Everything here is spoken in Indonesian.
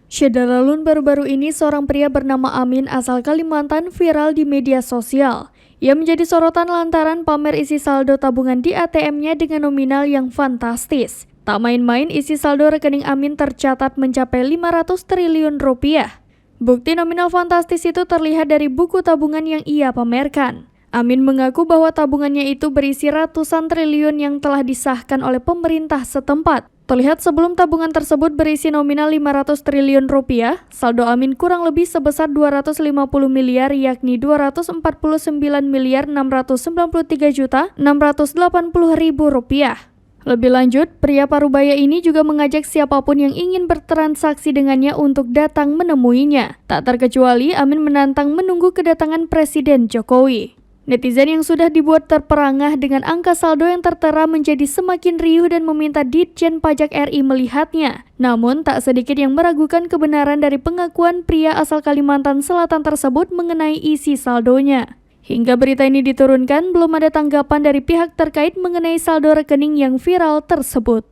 Syederalun baru-baru ini seorang pria bernama Amin asal Kalimantan viral di media sosial. Ia menjadi sorotan lantaran pamer isi saldo tabungan di ATM-nya dengan nominal yang fantastis. Tak main-main, isi saldo rekening Amin tercatat mencapai 500 triliun rupiah. Bukti nominal fantastis itu terlihat dari buku tabungan yang ia pamerkan. Amin mengaku bahwa tabungannya itu berisi ratusan triliun yang telah disahkan oleh pemerintah setempat. Terlihat sebelum tabungan tersebut berisi nominal 500 triliun rupiah, saldo Amin kurang lebih sebesar 250 miliar yakni 249.693.680.000 rupiah. Lebih lanjut, pria parubaya ini juga mengajak siapapun yang ingin bertransaksi dengannya untuk datang menemuinya. Tak terkecuali Amin menantang menunggu kedatangan Presiden Jokowi. Netizen yang sudah dibuat terperangah dengan angka saldo yang tertera menjadi semakin riuh dan meminta Ditjen Pajak RI melihatnya. Namun, tak sedikit yang meragukan kebenaran dari pengakuan pria asal Kalimantan Selatan tersebut mengenai isi saldonya. Hingga berita ini diturunkan, belum ada tanggapan dari pihak terkait mengenai saldo rekening yang viral tersebut.